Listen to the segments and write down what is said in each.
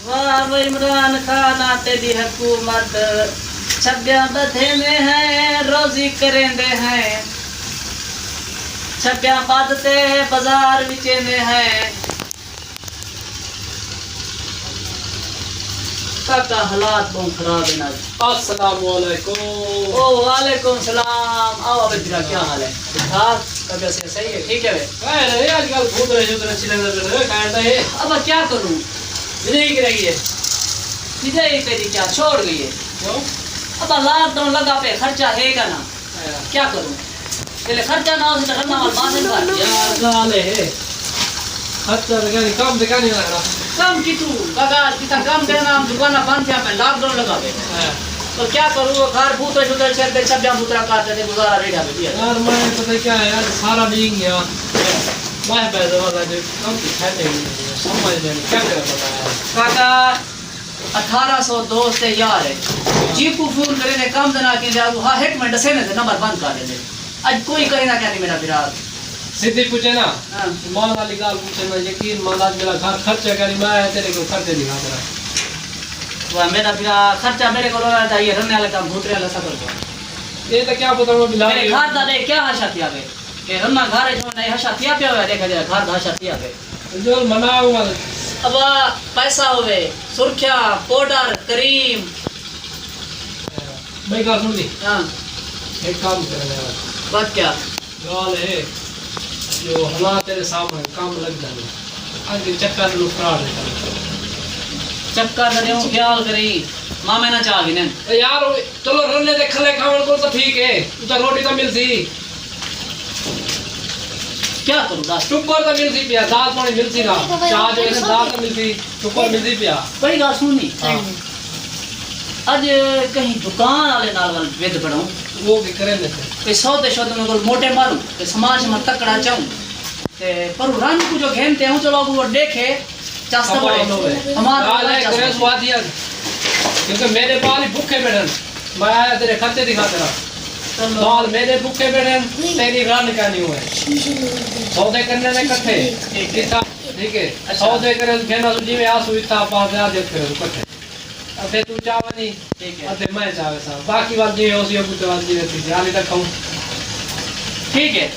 वाह वो इमरान खान आते दी हुकूमत छब्बिया बधे में है रोजी करेंदे हैं छब्बिया बादते बाजार विचे में है काका हालात बहुत खराब है ना। अस्सलाम वालेकुम। ओ वालेकुम सलाम। आओ बेटा क्या हाल है? ठीक तबीयत से सही है? ठीक है भाई। अरे आजकल भूत रहे जो चिल्ला रहे कांडा है। अब क्या करूं विजय की रही है विजय तेरी क्या छोड़ गई है? क्यों? अब लॉकडाउन लगा पे खर्चा हैगा ना क्या करूं पहले खर्चा ना हो तो करना वाला बात है यार गाल है खर्चा लगानी काम दिखाने लग रहा कम की तू काका कितना कम देना हम दुकान बंद थी पे लॉकडाउन लगा पे तो क्या करूं घर भूत जुदर चलते सब जहां भूतरा काटते थे गुजारा रेडा पे दिया यार मैं पता क्या है यार सारा दिन गया मैं पैसे वाला जो कम खाते नहीं समझ नहीं क्या करे पता है काका 1800 दोस्त है यार है जीपू फोन करे ने काम देना के जा हां एक मिनट से ने नंबर बंद कर दे आज कोई कहे ना क्या नहीं मेरा विराट सीधी पूछे ना मान वाली गाल पूछे ना यकीन मान आज मेरा घर खर्चा करी मैं तेरे को खर्चे दिखा तेरा वह मेरा फिर खर्चा मेरे को लोना था ये रहने वाला काम भूतरे वाला सब कर ये तो क्या पता मैं बिला मेरे घर दा दे क्या हशा थिया बे के रन्ना घर है जो नहीं हशा थिया पे हुआ देखा जाए घर दा हशा थिया पे जो मनाऊंगा अब पैसा होवे सुरक्षा पाउडर क्रीम मैं का सुन ली हां एक काम करेगा बात क्या गाल है जो हालात तेरे सामने काम लग जाने आगे चक्कर लो फ्रॉड चक्कर दे ख्याल करी मां में ना चाह गिने यार चलो रन्ने दे खले खावन को तो ठीक है तो रोटी तो मिलती क्या करूं दास शुक्र तो मिलती पिया दाल पानी मिलती ना चाह जो है दाल तो मिलती शुक्र मिलती पिया बड़ी बात सुनी आज कहीं दुकान वाले नाल वेद पढ़ाऊं वो भी करे लेते के सौदे शौदे में कोई मोटे मारूं के समाज में तकड़ा चाहूं ते पर रंग को जो घेनते हैं चलो वो देखे चास्ता पड़े हमारा करे स्वाद यार क्योंकि मेरे बाल भूखे बैठन मैं आया तेरे खर्चे दिखा तेरा बाल मेरे भूखे बैठन तेरी रन का नहीं हुए सौदे करने ने इकट्ठे ठीक है सौदे करे घेना जी में आसू इतना पास आ देते इकट्ठे अबे तू चावनी ठीक है अबे मैं चावे सा बाकी बात जी होसी है कुछ बात जी रहती है आली तक खाऊं ठीक है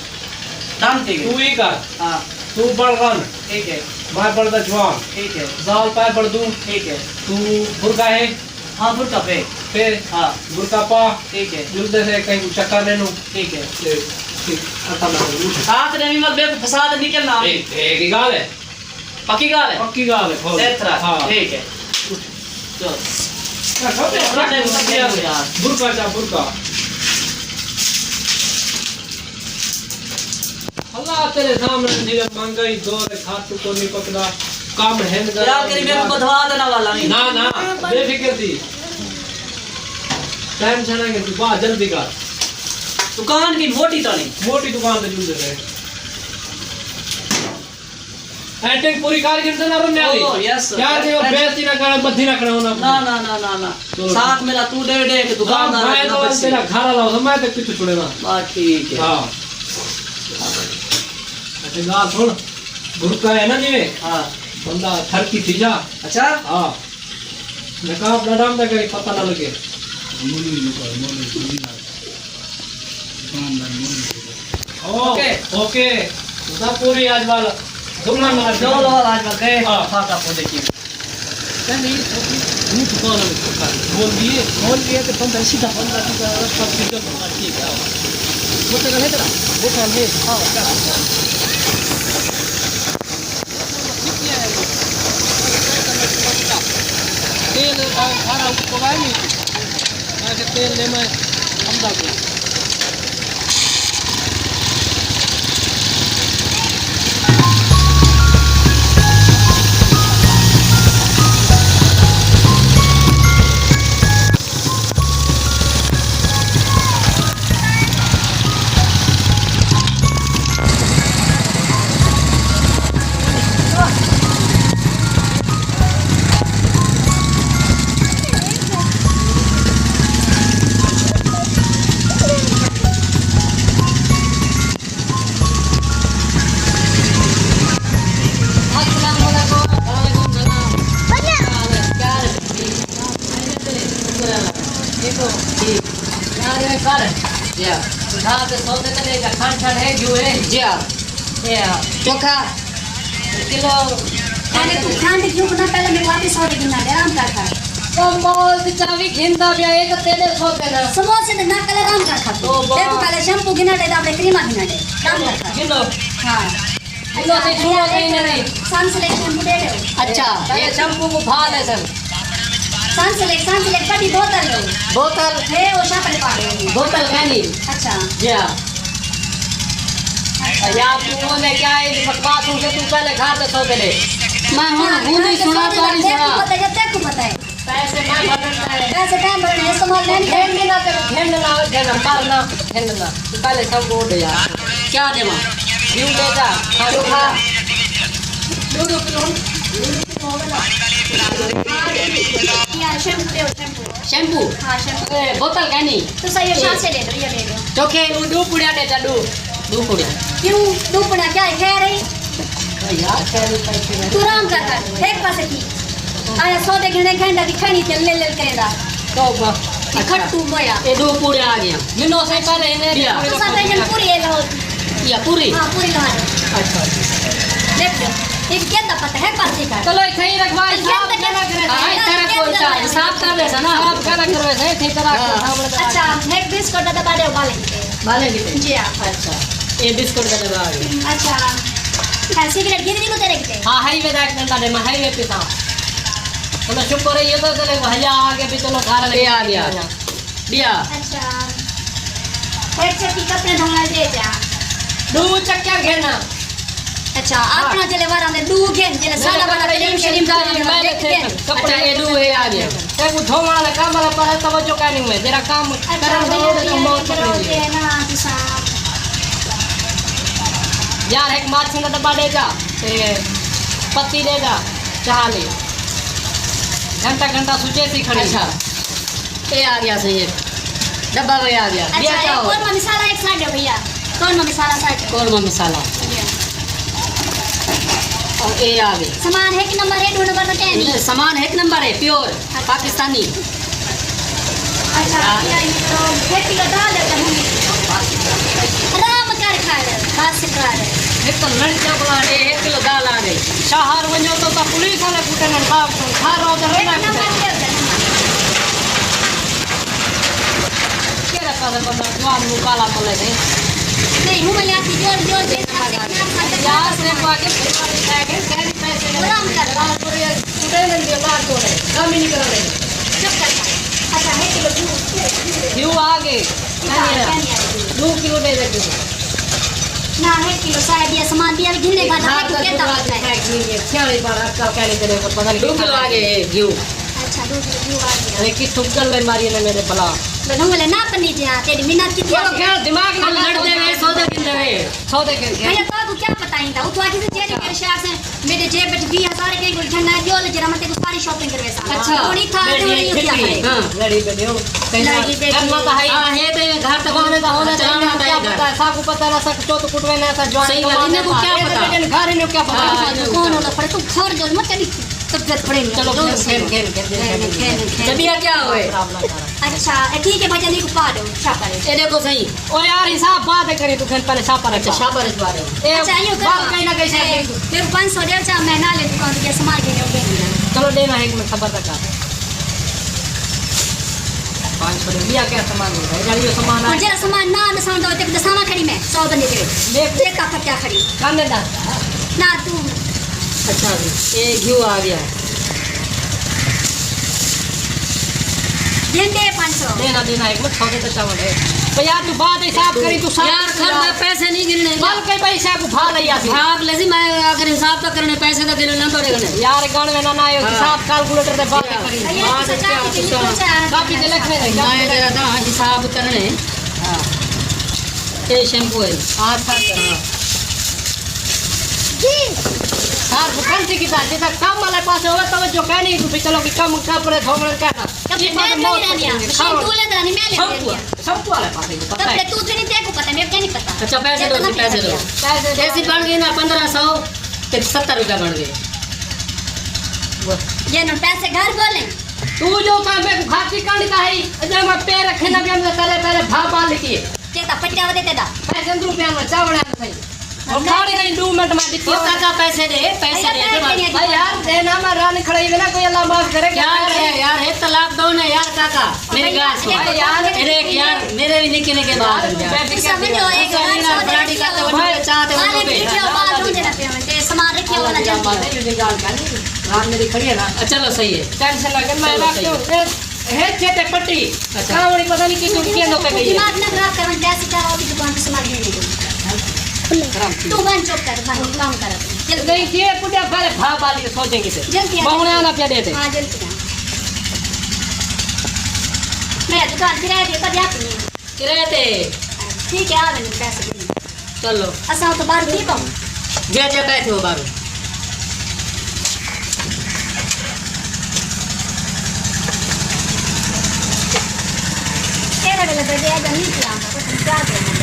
दाम ठीक है तू ही कर हां तू बड़ रन ठीक है मैं बड़ जवान ठीक है जाल पाए बड़ दूं ठीक है तू बुरका है हां बुरका पे फिर हां बुरका पा ठीक है जुलदे से कहीं चक्कर ले लूं ठीक है ठीक आता ना साथ में मत बे फसाद निकलना एक ही गाल है पक्की गाल है पक्की गाल है खोल हां ठीक है चल बुरका जा बुरका अल्लाह तेरे सामने जीवन महंगाई दौर खातू को नहीं पकड़ा काम है क्या करी मेरे को बधवा देना वाला नहीं ना ना बेफिक्र थी टाइम चला के तू बाहर जल्दी कर दुकान की मोटी तो नहीं मोटी दुकान पे जुल रहे एटिंग पूरी कारीगर से ना रखने वाली यस यार ये बेइज्जती ना कर बद्धी ना करना ना ना ना ना ना साथ मेरा तू दे दे के दुकानदार मैं तो तेरा घर लाओ तो मैं तो कुछ छोड़ेगा बात ठीक है हां अच्छा ना सुन बुरका है ना जी हां बंदा थर की थी जा अच्छा हां नकाब लड़ाम ना करे पता ना लगे ओके ओके सब पूरी आज वाला दुकान में जो लो आज में गए फाका को देखिए नहीं दूध दुकान में बोल दिए तो तुम सीधा बंद कर दिया रास्ता सीधा बंद ठीक है वो तो है तेरा वो काम है हां तेल और सारा उपकरण नहीं ऐसे तेल ले मैं अहमदाबाद है कर या उठा के सौदे चलेगा खान खान है जो है जी हाँ ये चोखा किलो पहले तू खांड क्यों ना पहले मैं वापस और गिना ले आराम कर खा तो मौज चावी घिंदा भी एक तेरे सौदे ना समोसे तो ना कल आराम कर खा तो देखो पहले शैम्पू गिना दे अपने क्रीमा गिना दे आराम कर खा किलो हां किलो से छोड़ो कहीं नहीं सनसिल्क शैम्पू दे दे अच्छा ये शैम्पू को भा ले सर सनसिल्क बड़ी बोतल लो बोतल है वो शापर पा रहे बोतल खानी अच्छा जी हाँ यार तू ने क्या है बकवास उनसे तू पहले घर से सौदे ले मैं हूँ नहीं सुना तारी सुना पता है तेरे को पता है पैसे मैं भरना है पैसे टाइम भरने इस्तेमाल नहीं घेन ना तेरे घेन ना मारना घेन ना तू पहले सब को दे यार क्या देवा क्यों ले जा खाओ खा दो किलो यार शैम्पू दे शैम्पू शैम्पू हां शैम्पू बोतल कहनी तो सही है शान से ले लो ये ले लो चोखे दो पुड़िया दे जा दो पुड़िया क्यों दुपड़ा क्या है कह रही यार कैसे पैसे तू आराम कर एक पासे की आया सौदे गिने घंटा की खानी चल ले ले करेगा तो खट्टू मोया ये 2 पूरे आ गया मिनो से पहले इन्हें दिया। तो सब जन पूरी है लो या पूरी हां पूरी लो अच्छा देख लो एक क्या पता है पासे का चलो इथे ही रखवा हिसाब क्या करे हां तेरा कोई सा हिसाब कर दे ना हिसाब क्या करवे है इथे तरह सामने अच्छा एक बिस्कुट दबा दे वाले वाले की जी हां अच्छा ये बिस्कुट का डब्बा आ गया अच्छा है सिगरेट गिरनी को तेरे के हां हाईवे देख डंडा दे मैं हाईवे पे था चलो शुक्र है ये तो चले भैया आगे भी चलो घर ये आ गया दिया अच्छा एक चक्की कपड़े धोना दे जा दो चक्कर घेना अच्छा अपना चले वाला ने दू गेन चले साला वाला फिल्म शरीम का कपड़ा ये दो है आ गया ते वो धो वाला काम वाला पर तवज्जो का नहीं है तेरा काम करन दो तो मौत करोगे ना किसान यार एक माछ का डब्बा दे जा ते पत्ती दे जा चाह ले घंटा घंटा सूचे सी खड़ी अच्छा ये आ गया सही है डब्बा में आ गया अच्छा एक और मसाला एक साइड है भैया कौन मसाला साइड कौरमा मसाला और ये आ गई सामान है कि नंबर है 2 नंबर का क्या नहीं सामान है 1 नंबर है प्योर पाकिस्तानी अच्छा ये तो खेती का दाल है आराम कर खा रहे खास से खा रहे एक तो लड़का बोला 1 किलो दाल आ गई शहर वञो तो पुलिस वाले कुटन बाप खा रहो तो रहना केरा का बंदा जवान मुकाला बोले नहीं हूं मैं आती जोर जोर से यार से को आके पैसे आराम कर लाल पूरे टुटे नहीं लाल तोड़े कम ही नहीं कर रहे चुप कर अच्छा है किलो दूध क्यों आगे नहीं 2 किलो दे दे ना है किलो शायद ये सामान दिया गिनने का था तो क्या होता है क्या बार का क्या नहीं करे पता नहीं 2 किलो आ गए घी अच्छा 2 किलो घी आ गया अरे की ठुकल ले मारी ने मेरे भला तो ढंगले ना पनी जा तेरी मिन्नत की बोलो क्या दिमाग में लड़ देवे सौदे दिन देवे सौदे के भैया तो क्या पता था उठवा के जेब के शहर से मेरे जेब में 20000 के कोई ठंडा दियो ले जरा मते को सारी शॉपिंग करवे सा अच्छा थोड़ी था तो नहीं क्या है हां लड़ी पे दियो लड़ी पे करना तो है हां है तो घर तक होने तो होने जाना क्या पता है साकू पता ना सक चोट कुटवे ना सा जवान सही बात, इन्हें को क्या पता? घर ने क्या पता कौन होला पर तू घर जो मत कभी तबियत पड़े चलो खेल खेल खेल जबिया क्या होए अच्छा ठीक है भजन को पा दो छापा रे ये देखो सही ओ यार हिसाब बात करे तू पहले छापा रख अच्छा शाबाश बारे ए अच्छा यो बात कहीं ना कहीं से फिर 500 दे चा महीना ले दुकान के सामान के लिए चलो देना है मैं खबर रखा 500 लिया क्या सामान है गाड़ी सामान और जरा सामान ना न सामान दो ते सामान खड़ी में 100 बंदे दे देख का क्या खड़ी काने दा ना तू अच्छा ये घी आ गया दे 500 देना एक मिनट छोटे तो चावल है तो यार तू बात हिसाब करी तू यार घर में पैसे नहीं गिनने माल के पैसा को भा लिया थी भाग लेजी मैं अगर हिसाब तो करने पैसे तो गिनना पड़ेगा ना यार गान में ना आयो हिसाब कैलकुलेटर से बात करी ये सच्चा की काफी से लिखने दे मैं गया था हिसाब करने हां ये शैम्पू है अच्छा जी यार दुकान से की जाते तक काम वाले पास होवे तब जो कहनी तू चलो कि कम कपड़े धोमन कहना कपड़े मैं ले लिया शैम्पू ले दरानी मैं ले लिया सब वाले पास है पता कपड़े है तू नहीं तेरे को पता मेरे को नहीं पता अच्छा पैसे दो पैसे दो जैसी बन गई ना 1500 तो 70 रुपया बन गए ये न पैसे घर बोले तू जो काम पे खाती कांड का है जब मैं पैर रखे ना भी हम तेरे पहले भाप लिखिए चेता पट्टिया वदे तेदा 5 रुपया में चावल है और खाने का 2 मिनट में लिखिए ओ काका पैसे दे भाई यार देना मैं रान खड़ाई ना कोई अल्लाह माफ करे क्या है यार एक तलाक दो ना यार काका मेरी गाल सुन यार अरे यार मेरे भी निकलने के बाद समझो एक बराड़ी का तो बड़ी चाहते हो आने पीछे बाल हो जाना पे मैं सामान रखे वाला जल्दी रान मेरी खड़ी है ना चलो सही है टेंशन लगे मैं रखता हूं है चेते पट्टी कावड़ी पता नहीं कितनी रुपया नो पे गई है दिमाग ना खराब कर जैसे चाह और दुकान पे सामान दे दे तू बन चुप कर बन काम कर जल्दी नहीं ये पुटिया पहले भाव वाली सोचेंगे से जल्दी बहुने आना क्या देते हां जल्दी मैं दुकान किराए दे कर याद नहीं किराए थे ठीक है आ मैंने पैसे दे चलो असा तो बाहर की पाऊं जे जे बैठे हो बाबू केरा वाला दे दे नहीं किया कुछ क्या करना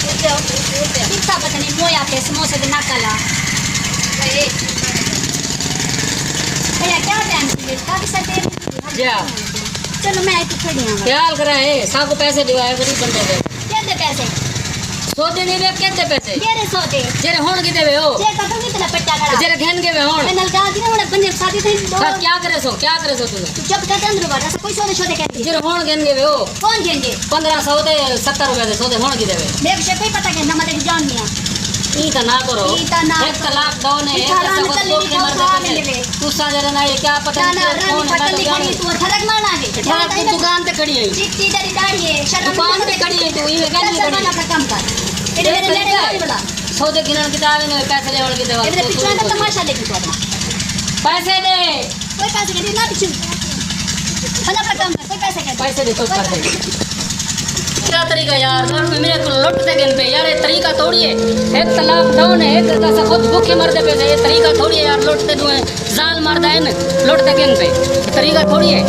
कितना पता नहीं मोया पे समोसे के नाकाला भैया क्या टाइम से काफी सटे जा चलो मैं तो खड़ी हूं ख्याल करा है सबको पैसे दिवाए गरीब बंदे दे कितने पैसे सोते नहीं वे कितने पैसे तेरे सोते जेरे होण की देवे हो जे कतो नहीं तेरा पट्टा करा जेरे घेन के वे होण मैं नल गाल दी ना बंदे शादी थे सब क्या करे सो तू तू चुप कर अंदर बाहर ऐसा कोई सोते सोते कहती जेरे होण घेन के वे हो कौन घेंगे 1500 दे 70 रुपए दे सोते होण की देवे मेरे से कोई पता के ना मत जान दिया ई का ना करो ई का ना एक तलाक दो ने एक इशारा सब निकल को के निकल मर खा दे ले तू साजरे ना ये क्या पता ना नहीं रानी कौन है पटल खड़ी तू थरक मारना है ठहर तू दुकान पे खड़ी है चिट्टी तेरी दाढ़ी है शर्म दुकान पे खड़ी है तू ये क्या नहीं चल खड़ी अपना काम कर तेरे मेरे लेने वाली बड़ा सौदे गिनन की दावे ने पैसे लेवल की देवा इधर पिछला का तमाशा देखी तू अपना पैसे दे कोई पैसे के ना पिछू भला अपना काम कर कोई पैसे के पैसे दे तो कर दे क्या तरीका यार घर में मेरे को लुटते गन पे यार ये तरीका थोड़ी है एक तलाक डाउन है एक ऐसा खुद भूखे मरते पे ये तरीका थोड़ी है यार लुटते दुए जाल मारदा है ना लुटते गन पे ये तरीका थोड़ी है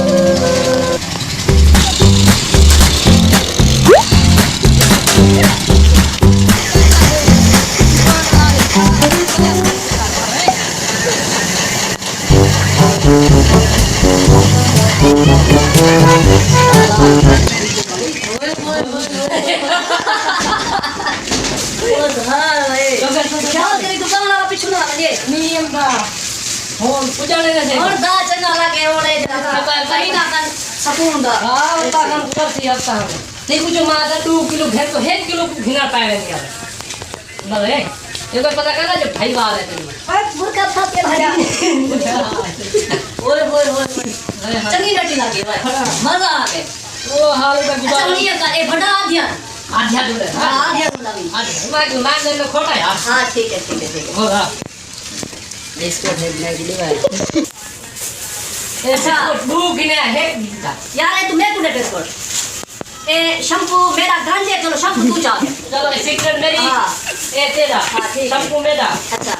क्या तेरी दुकान वाला पिछू ना लगे नियम का फोन पुजाने दे और दा चना लगे ओड़े कहीं ना कर सकून दा हां उता हम करती हफ्ता हम नहीं कुछ मादा 2 किलो घर तो 1 किलो घिना पाए नहीं यार भले ये कोई पता करना जो भाई बात है तेरी पर मुर्गा था के भाई ओए ओए ओए चंगी डटी लगी भाई मजा आ गया वो हाल का अच्छा गुजारा नहीं का ए बड़ा आधिया आध्या दूर है हां आधिया लगी आज मैं ने खोटा यार हां ठीक है होगा इसको भेजने के लिए भाई ऐसा भूख ने है यार ये तुम्हें कुने ड्रेस कोड ए शैम्पू मेरा गांजे चलो शैम्पू तू जा चलो सीक्रेट मेरी हां ए तेरा हाँ, ठीक है। सबको मेरा अच्छा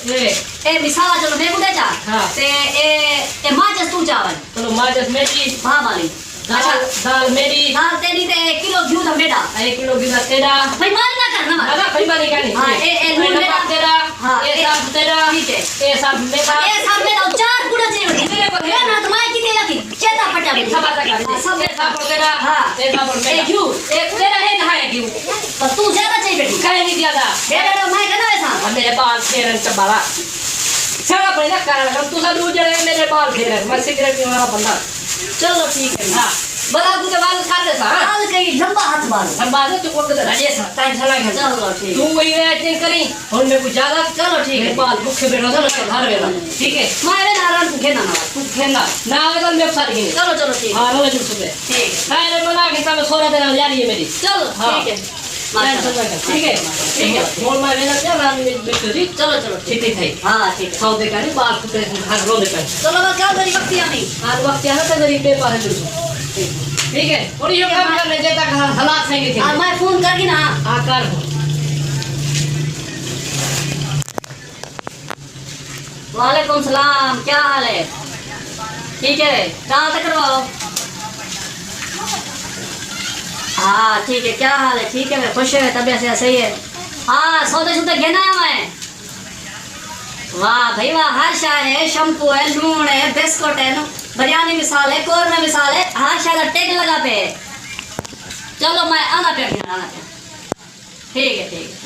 ये ए मिसाला चलो मैं कुने जा हाँ। ते ए माजस तू जा भाई चलो माजस मेरी हां वाली दाल मेरी दाल तेरी ते 1 किलो घी दा मेरा 1 किलो भी तेरा भाई मान ना करना ना मार कोई बात नहीं हाँ, ए लून मेरा तेरा हाँ, ये सब तेरा ठीक है। ये सब मेरा ए सब मेरा 4 गुड़ा चाहिए तेरे को है ना तुम्हारे कितने लगी चेता पटा ये सब आता कर हाँ, सब ये सब तेरा हाँ। ये सब ए मेरा घी एक तेरा है कहां है घी पर तू ज्यादा चाहिए बेटी कहीं नहीं ज्यादा मेरा मैं कहना वैसा मेरे बाल फेरन चबाला सारा पहले कारण हम तू सब उजड़े मेरे बाल फेरन मैं सिगरेट पीने वाला बंदा चलो ठीक है हां बड़ा तू के बाल काट दे सा बाल कहीं लंबा हाथ बाल हम बाद में तू कौन कर रहा है टाइम चला गया चलो ठीक तू वही एक्टिंग करी और मैं कुछ ज्यादा चलो ठीक है बाल भूखे बैठो चलो घर वेला ठीक है मैं आराम से खेलना ना तू खेलना ना आवे तो मैं साथ गिनी चलो चलो ठीक हां रोज सुबह ठीक है हां रे मना के तब सोरा देना जा रही है मेरी चलो हाँ। ठीक है ठीक है ठीक है बोल मैं वेला क्या रात में बिकरी चलो चलो ठीक है हाँ ठीक है सौ दे करी बाल कुत्ते खान रो दे कर चलो बस क्या करी वक्त आनी आज वक्त यहाँ तक गरीब पे पास ठीक है और ये काम करने जेता हालात सही थे मैं फोन करगी ना आकार वालेकुम सलाम क्या हाल है ठीक है कहाँ तक करवाओ हाँ ठीक है क्या हाल है ठीक है मैं खुश है तबीयत से सही है हाँ सौदे सूदे घेना है मैं वाह भाई वाह, हर शाय है, शैम्पू है, लूण है, बिस्कुट है, बिरयानी मिसाल है, कोरमा मिसाल है, हर शाय का टेक लगा पे है। चलो मैं आना पे, ठीक है ठीक है।